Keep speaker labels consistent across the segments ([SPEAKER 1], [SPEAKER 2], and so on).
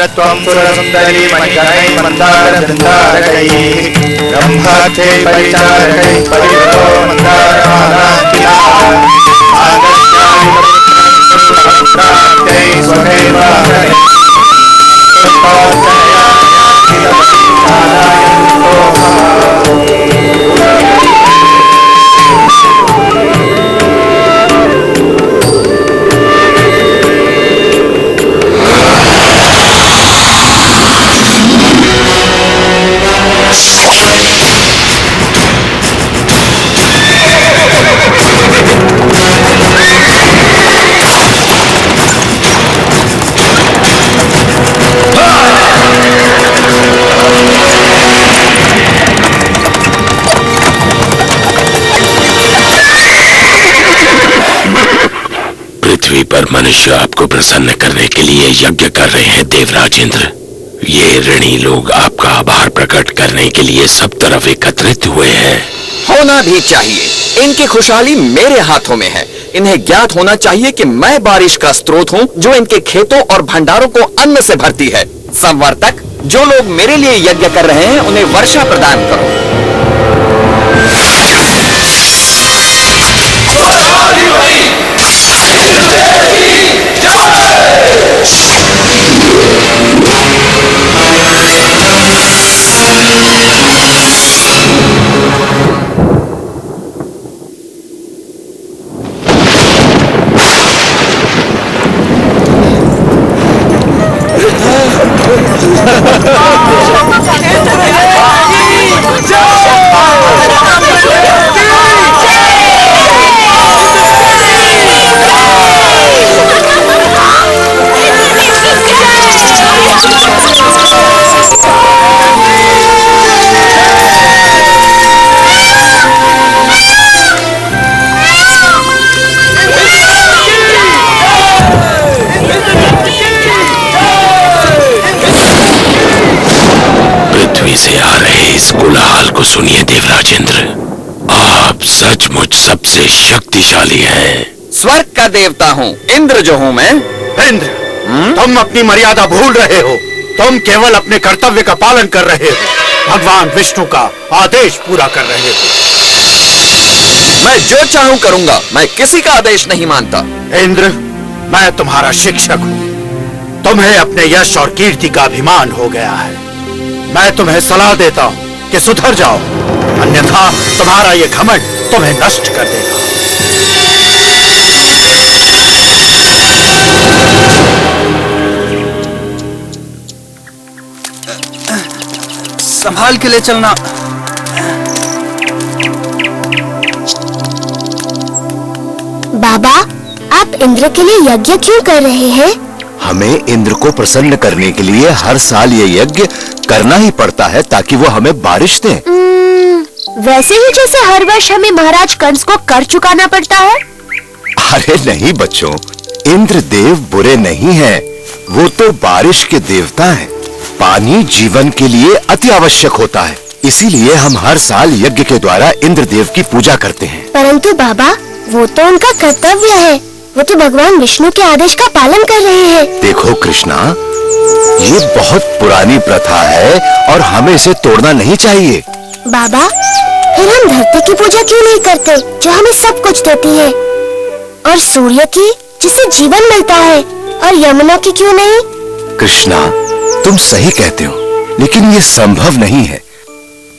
[SPEAKER 1] त्वं सुरसुन्दरी मञ्जनैः मन्दारवृन्दारकैः ब्रह्माख्यै परिचारकैः परिवृतो मन्दारमालाङ्कितः आगत्याय स्वमेवाहरे
[SPEAKER 2] पृथ्वी पर मनुष्य आपको प्रसन्न करने के लिए यज्ञ कर रहे हैं देवराज इंद्र। ये ऋणी लोग आपका आभार प्रकट करने के लिए सब तरफ एकत्रित हुए हैं।
[SPEAKER 3] होना भी चाहिए। इनकी खुशहाली मेरे हाथों में है। इन्हें ज्ञात होना चाहिए कि मैं बारिश का स्रोत हूँ जो इनके खेतों और भंडारों को अन्न से भरती है। संवर्तक, जो लोग मेरे लिए यज्ञ कर रहे हैं उन्हें वर्षा प्रदान करो।
[SPEAKER 2] से आ रहे इस कोलाहल को सुनिए देवराज इंद्र, आप सचमुच सबसे शक्तिशाली हैं।
[SPEAKER 3] स्वर्ग का देवता हूँ, इंद्र जो हूँ मैं।
[SPEAKER 1] इंद्र, तुम अपनी मर्यादा भूल रहे हो। तुम केवल अपने कर्तव्य का पालन कर रहे हो, भगवान विष्णु का आदेश पूरा कर रहे हो।
[SPEAKER 3] मैं जो चाहूँ करूँगा, मैं किसी का आदेश नहीं मानता।
[SPEAKER 1] इंद्र, मैं तुम्हारा शिक्षक हूँ। तुम्हें अपने यश और कीर्ति का अभिमान हो गया है। मैं तुम्हें सलाह देता हूँ कि सुधर जाओ, अन्यथा तुम्हारा ये घमंड तुम्हें नष्ट कर देगा।
[SPEAKER 4] संभाल के ले चलना।
[SPEAKER 5] बाबा, आप इंद्र के लिए यज्ञ क्यों कर रहे हैं?
[SPEAKER 6] हमें इंद्र को प्रसन्न करने के लिए हर साल ये यज्ञ करना ही पड़ता है ताकि वो हमें बारिश दे।
[SPEAKER 5] वैसे ही जैसे हर वर्ष हमें महाराज कंस को कर चुकाना पड़ता है।
[SPEAKER 6] अरे नहीं बच्चों, इंद्र देव बुरे नहीं हैं, वो तो बारिश के देवता हैं। पानी जीवन के लिए अति आवश्यक होता है, इसीलिए हम हर साल यज्ञ के द्वारा इंद्र देव की पूजा करते हैं।
[SPEAKER 5] परंतु बाबा, वो तो उनका कर्तव्य है। वो तो भगवान विष्णु के आदेश का पालन कर रहे हैं।
[SPEAKER 6] देखो कृष्णा, ये बहुत पुरानी प्रथा है और हमें इसे तोड़ना नहीं चाहिए।
[SPEAKER 5] बाबा, फिर हम धरती की पूजा क्यों नहीं करते जो हमें सब कुछ देती है, और सूर्य की जिससे जीवन मिलता है, और यमुना की क्यों नहीं?
[SPEAKER 6] कृष्णा, तुम सही कहते हो, लेकिन ये संभव नहीं है।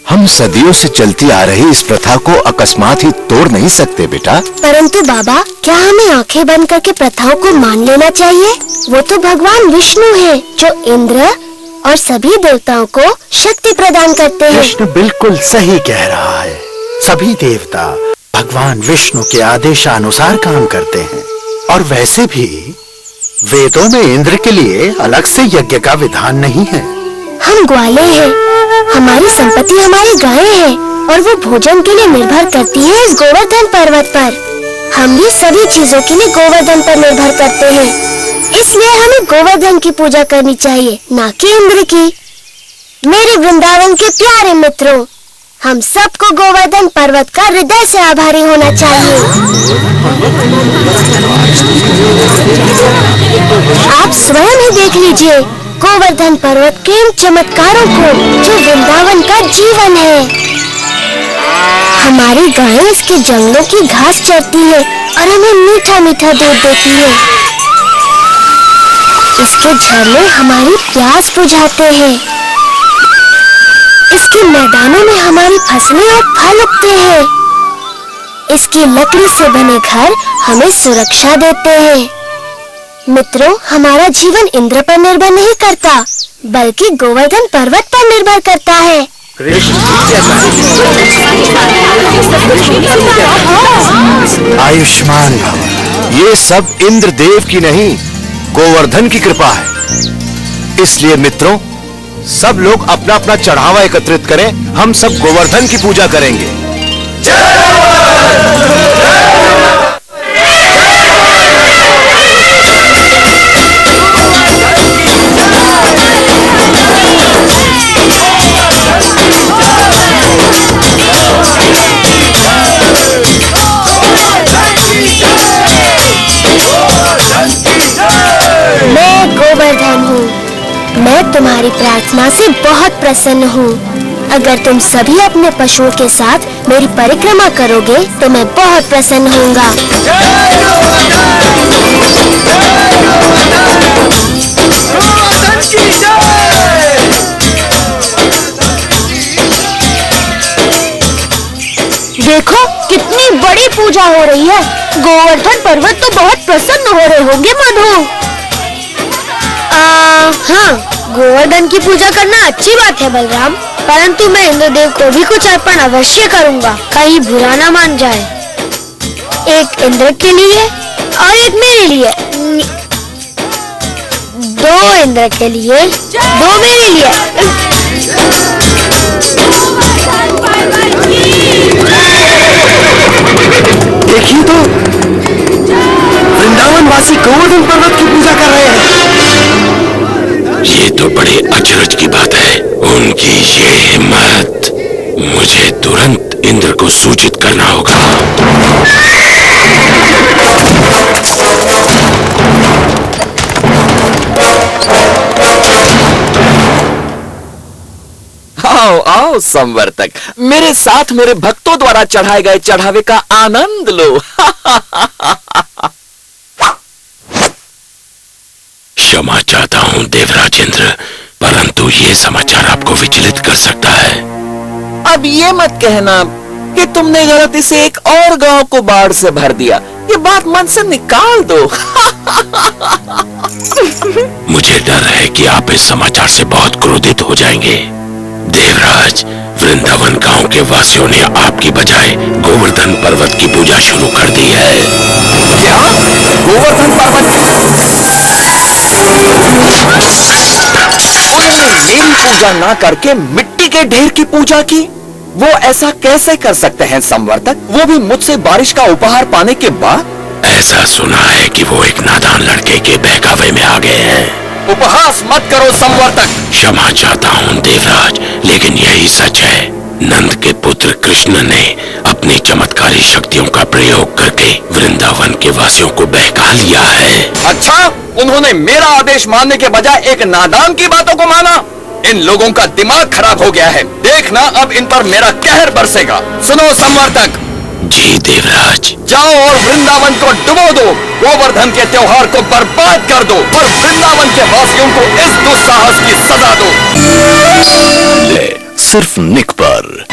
[SPEAKER 6] हम सदियों से चलती आ रही इस प्रथा को अकस्मात ही तोड़ नहीं सकते बेटा।
[SPEAKER 5] परंतु बाबा, क्या हमें आंखें बंद करके प्रथाओं को मान लेना चाहिए? वो तो भगवान विष्णु है जो इंद्र और सभी देवताओं को शक्ति प्रदान करते हैं।
[SPEAKER 1] विष्णु बिल्कुल सही कह रहा है। सभी देवता भगवान विष्णु के आदेशानुसार काम करते हैं, और वैसे भी वेदों में इंद्र के लिए अलग से यज्ञ का विधान नहीं है।
[SPEAKER 5] हम ग्वाले हैं, हमारी संपत्ति हमारी गायें हैं, और वो भोजन के लिए निर्भर करती है इस गोवर्धन पर्वत पर। हम भी सभी चीजों के लिए गोवर्धन पर निर्भर करते हैं, इसलिए हमें गोवर्धन की पूजा करनी चाहिए, ना कि इंद्र की। मेरे वृंदावन के प्यारे मित्रों, हम सबको गोवर्धन पर्वत का हृदय से आभारी होना चाहिए। आप स्वयं ही देख लीजिए, गोवर्धन पर्वत के इन चमत्कारों को जो वृंदावन का जीवन है। हमारी गायें इसके जंगलों की घास चरती है और हमें मीठा मीठा दूध देती है। इसके झरने हमारी प्यास बुझाते हैं। इसके मैदानों में हमारी फसलें और फल उगते हैं। इसकी लकड़ी से बने घर हमें सुरक्षा देते हैं। मित्रों, हमारा जीवन इंद्र पर निर्भर नहीं करता, बल्कि गोवर्धन पर्वत पर निर्भर करता है।
[SPEAKER 6] आयुष्मान भव। ये सब इंद्रदेव की नहीं, गोवर्धन की कृपा है। इसलिए मित्रों, सब लोग अपना अपना चढ़ावा एकत्रित करें। हम सब गोवर्धन की पूजा करेंगे।
[SPEAKER 5] मैं गोवर्धन हूँ। मैं तुम्हारी प्रार्थना से बहुत प्रसन्न हूँ। अगर तुम सभी अपने पशुओं के साथ मेरी परिक्रमा करोगे तो मैं बहुत प्रसन्न होऊंगा। देखो कितनी बड़ी पूजा हो रही है। गोवर्धन पर्वत तो बहुत प्रसन्न हो रहे होंगे मधु। हाँ, गोवर्धन की पूजा करना अच्छी बात है बलराम, परंतु मैं इंद्रदेव को भी कुछ अर्पण अवश्य करूँगा, कहीं बुरा ना मान जाए। एक इंद्र के लिए और एक मेरे लिए। दो इंद्र के लिए, दो मेरे लिए।
[SPEAKER 3] देखिए तो, वृंदावन वासी गोवर्धन पर्वत की पूजा कर रहे हैं।
[SPEAKER 2] ये तो बड़े अचरज की बात है। उनकी ये हिम्मत! मुझे तुरंत इंद्र को सूचित करना होगा।
[SPEAKER 3] आओ आओ संवर्तक, मेरे साथ मेरे भक्तों द्वारा चढ़ाए गए चढ़ावे का आनंद लो।
[SPEAKER 2] क्षमा चाहता हूँ देवराज इंद्र, परंतु ये समाचार आपको विचलित कर सकता है।
[SPEAKER 3] अब ये मत कहना कि तुमने गलती से एक और गांव को बाढ़ से भर दिया। ये बात मन से निकाल दो।
[SPEAKER 2] मुझे डर है कि आप इस समाचार से बहुत क्रोधित हो जाएंगे। देवराज, वृंदावन गांव के वासियों ने आपकी बजाय गोवर्धन पर्वत की पूजा शुरू कर दी है।
[SPEAKER 3] क्या? गोवर्धन पर्वत? उन्होंने मेरी पूजा ना करके मिट्टी के ढेर की पूजा की? वो ऐसा कैसे कर सकते हैं संवर्तक, वो भी मुझसे बारिश का उपहार पाने के बाद?
[SPEAKER 2] ऐसा सुना है कि वो एक नादान लड़के के बहकावे में आ गए हैं।
[SPEAKER 3] उपहास मत करो संवर्तक।
[SPEAKER 2] क्षमा चाहता हूँ देवराज, लेकिन यही सच है। नंद के पुत्र कृष्ण ने अपनी चमत्कारी शक्तियों का प्रयोग करके वृंदावन के वासियों को बहका लिया है।
[SPEAKER 3] अच्छा, उन्होंने मेरा आदेश मानने के बजाय एक नादान की बातों को माना। इन लोगों का दिमाग खराब हो गया है। देखना अब इन पर मेरा कहर बरसेगा। सुनो संवर्तक।
[SPEAKER 2] जी देवराज।
[SPEAKER 3] जाओ और वृंदावन को डुबो दो, गोवर्धन के त्योहार को बर्बाद कर दो और वृंदावन के वासियों को इस दुस्साहस की सजा दो।
[SPEAKER 6] ले, सिर्फ निक पर।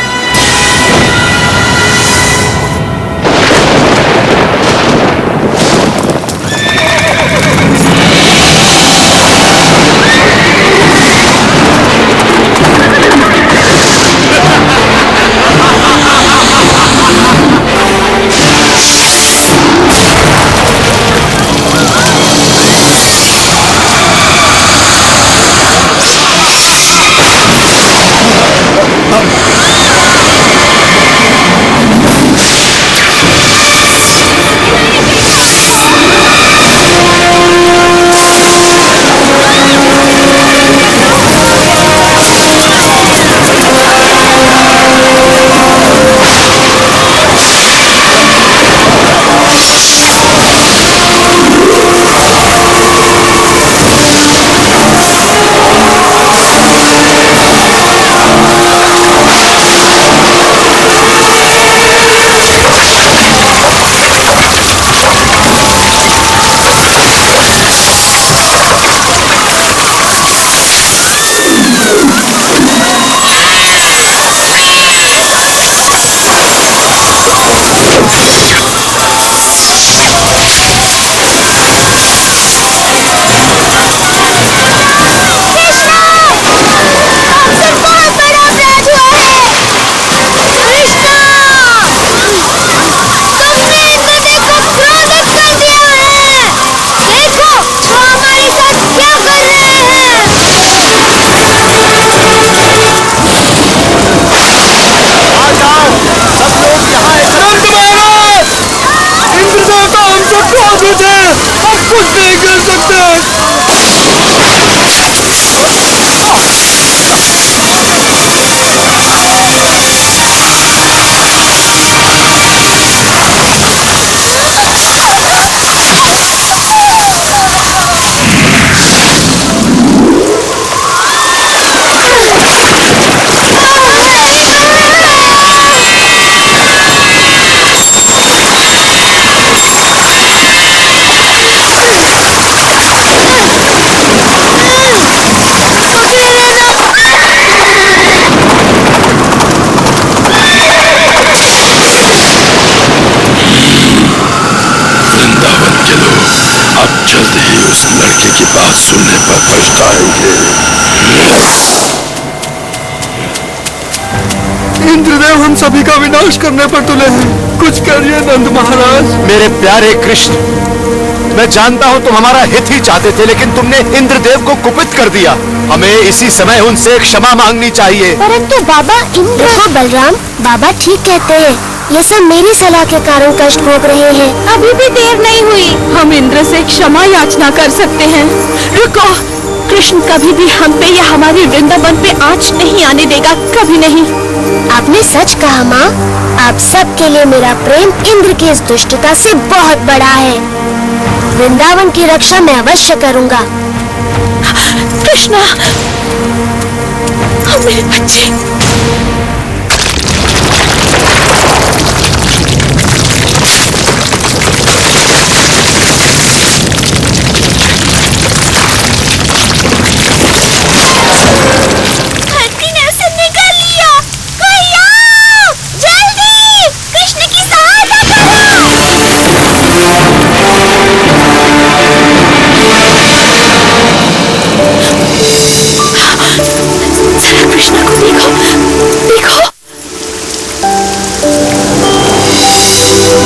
[SPEAKER 2] दिखाएंगे।
[SPEAKER 1] इंद्रदेव हम सभी का विनाश करने पर तुले हैं। कुछ करिए नंद महाराज। मेरे प्यारे कृष्ण, मैं जानता हूं तुम हमारा हित ही चाहते थे, लेकिन तुमने इंद्रदेव को कुपित कर दिया। हमें इसी समय उनसे क्षमा मांगनी चाहिए।
[SPEAKER 5] परंतु बाबा इंद्र। देखो बलराम, बाबा ठीक कहते हैं। ये सब मेरी सलाह के कारण कष्ट भोग रहे हैं।
[SPEAKER 4] अभी भी देर नहीं हुई। हम इंद्र से क्षमा याचना कर सकते हैं। रुको, कृष्ण कभी भी हम पे या हमारे वृंदावन पे आँच नहीं आने देगा, कभी नहीं।
[SPEAKER 5] आपने सच कहा माँ। आप सबके लिए मेरा प्रेम इंद्र की इस दुष्टता से बहुत बड़ा है। वृंदावन की रक्षा मैं अवश्य करूँगा।
[SPEAKER 4] कृष्णा, मेरे बच्चे।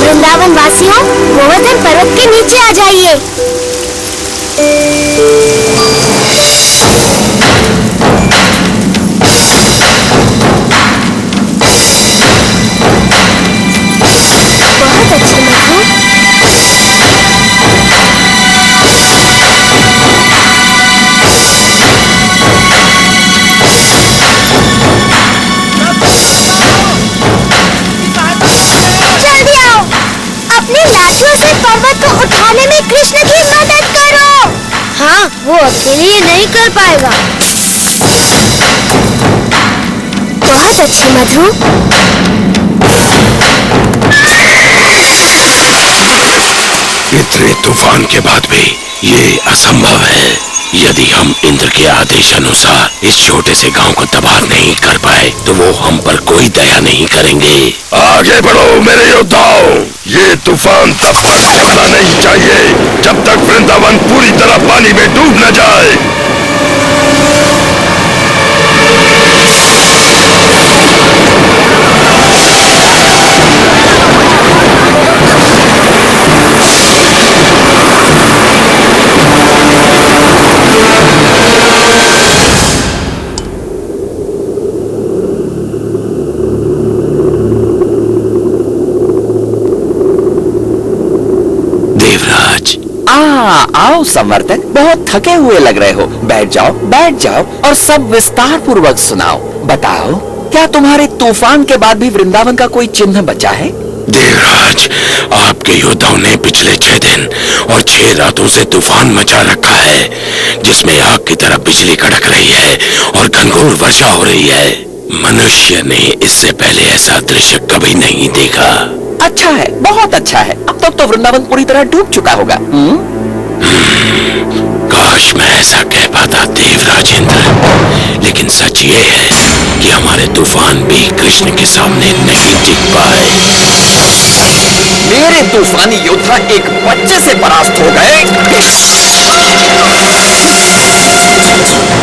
[SPEAKER 5] वृंदावन वासियों, गोवर्धन पर्वत के नीचे आ जाइए। बहुत अच्छे मधु। जल्दी आओ, अपनी लाठियों से पर्वत को उठाने में कृष्ण की मदद करो। हाँ, वो अकेले ये नहीं कर पाएगा। बहुत अच्छे मधु।
[SPEAKER 2] इतने तूफान के बाद भी ये असंभव है। यदि हम इंद्र के आदेश अनुसार इस छोटे से गांव को तबाह नहीं कर पाए तो वो हम पर कोई दया नहीं करेंगे। आगे बढ़ो मेरे योद्धाओं, ये तूफान तब तक थमना नहीं चाहिए जब तक वृंदावन पूरी तरह पानी में डूब न जाए।
[SPEAKER 3] आओ संवर्तक, बहुत थके हुए लग रहे हो। बैठ जाओ और सब विस्तार पूर्वक सुनाओ। बताओ, क्या तुम्हारे तूफान के बाद भी वृंदावन का कोई चिन्ह बचा है?
[SPEAKER 2] देवराज, आपके योद्धाओं ने पिछले 6 दिन और 6 रातों से तूफान मचा रखा है, जिसमें आग की तरह बिजली कड़क रही है और घनघोर वर्षा हो रही है। मनुष्य ने इससे पहले ऐसा दृश्य कभी नहीं देखा।
[SPEAKER 3] अच्छा है, बहुत अच्छा है। अब तक तो वृंदावन पूरी तरह डूब चुका होगा।
[SPEAKER 2] काश मैं ऐसा कह पाता देवराज इंद्र, लेकिन सच ये है कि हमारे तूफान भी कृष्ण के सामने नहीं टिक पाए।
[SPEAKER 3] मेरे तूफानी योद्धा एक बच्चे से परास्त हो गए।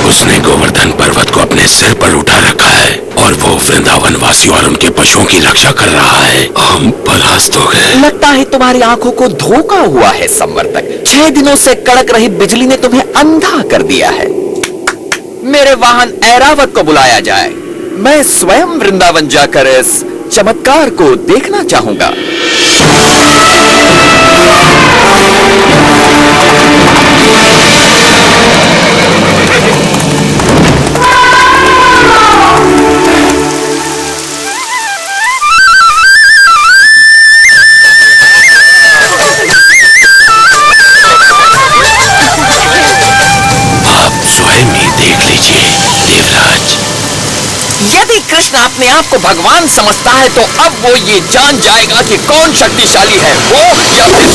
[SPEAKER 2] उसने गोवर्धन पर्वत को अपने सिर पर उठा रखा है और वो वृंदावन वासियों और उनके पशुओं की रक्षा कर रहा है। हम परास्त हो गए।
[SPEAKER 3] लगता है तुम्हारी आंखों को धोखा हुआ है संवर्तक। 6 दिनों से कड़क रही बिजली ने तुम्हें अंधा कर दिया है। मेरे वाहन ऐरावत को बुलाया जाए। मैं स्वयं वृंदावन जाकर इस चमत्कार को देखना चाहूंगा। यदि कृष्ण अपने आप को भगवान समझता है तो अब वो ये जान जाएगा कि कौन शक्तिशाली है, वो या फिर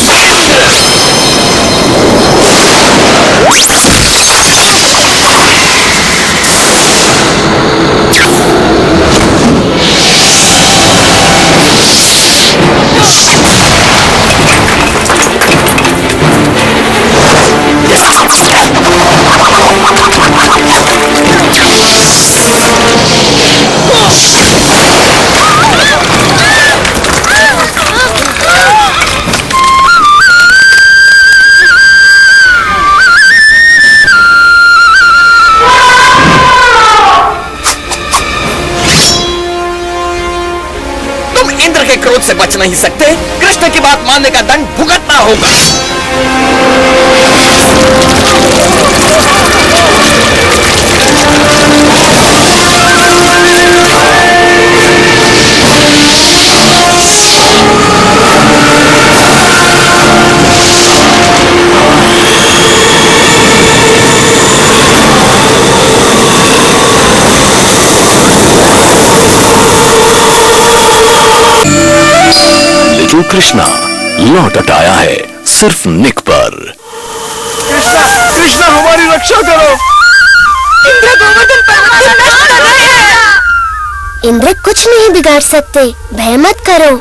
[SPEAKER 3] से बच नहीं सकते। कृष्ण की बात मानने का दंड भुगतना होगा।
[SPEAKER 2] लिटिल कृष्णा लौट आया है सिर्फ निक पर।
[SPEAKER 6] कृष्णा, कृष्णा हमारी रक्षा करो।
[SPEAKER 5] इंद्र गोवर्धन पर्वत को नष्ट कर रहे हैं। इंद्र कुछ नहीं बिगाड़ सकते, भय मत करो।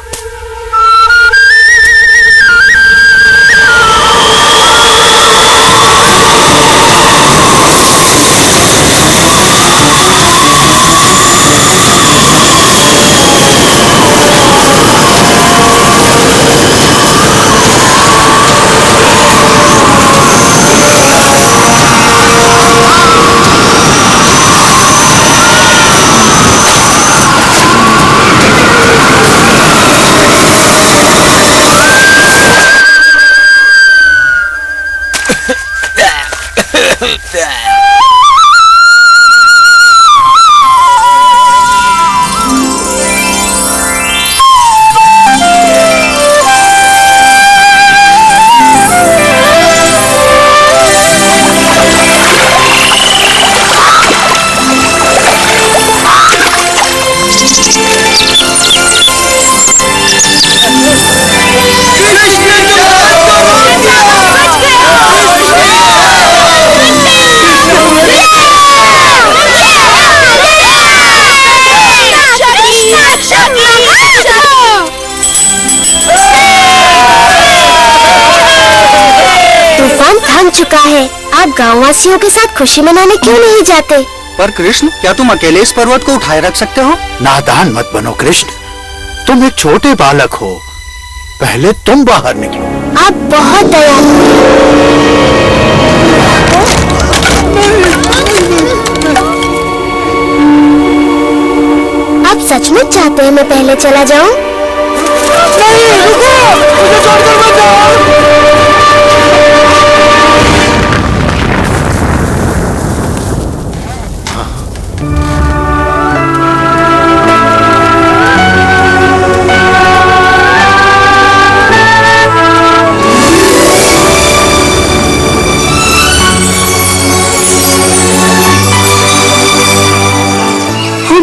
[SPEAKER 5] चुका है। आप गांववासियों के साथ खुशी मनाने क्यों नहीं जाते?
[SPEAKER 7] पर कृष्ण, क्या तुम अकेले इस पर्वत को उठाए रख सकते हो?
[SPEAKER 1] नादान मत बनो कृष्ण, तुम एक छोटे बालक हो। पहले तुम बाहर निकलो।
[SPEAKER 5] आप बहुत दयालु हैं। आप सचमुच चाहते हैं मैं पहले चला जाऊं?
[SPEAKER 6] नहीं, रुको, मुझे छोड़कर मत जाओ।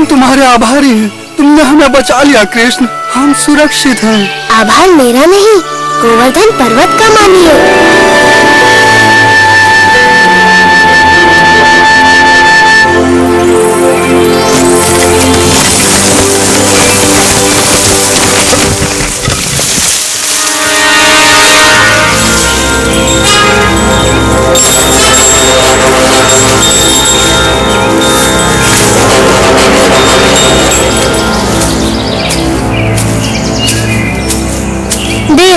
[SPEAKER 7] तुम्हारे आभारी हैं। तुमने हमें बचा लिया कृष्ण, हम सुरक्षित हैं।
[SPEAKER 5] आभार मेरा नहीं, गोवर्धन पर्वत का मानिए।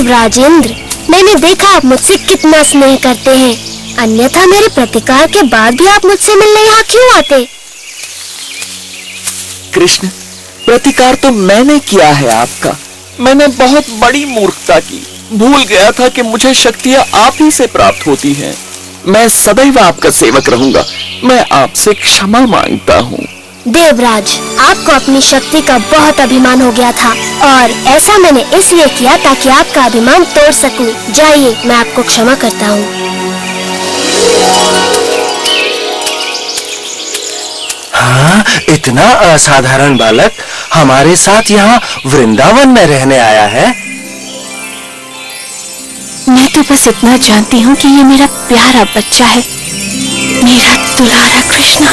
[SPEAKER 5] राजेंद्र, मैंने देखा आप मुझसे कितना स्नेह करते हैं, अन्यथा मेरे प्रतिकार के बाद भी आप मुझसे मिलने यहाँ क्यों आते?
[SPEAKER 3] कृष्ण, प्रतिकार तो मैंने किया है आपका। मैंने बहुत बड़ी मूर्खता की। भूल गया था कि मुझे शक्तियाँ आप ही से प्राप्त होती हैं। मैं सदैव आपका सेवक रहूंगा। मैं आपसे क्षमा मांगता हूँ।
[SPEAKER 5] देवराज, आपको अपनी शक्ति का बहुत अभिमान हो गया था और ऐसा मैंने इसलिए किया ताकि आपका अभिमान तोड़ सकूं। जाइए, मैं आपको क्षमा करता हूँ।
[SPEAKER 6] हाँ, इतना असाधारण बालक हमारे साथ यहाँ वृंदावन में रहने आया है।
[SPEAKER 4] मैं तो बस इतना जानती हूँ कि ये मेरा प्यारा बच्चा है, मेरा दुलारा कृष्णा।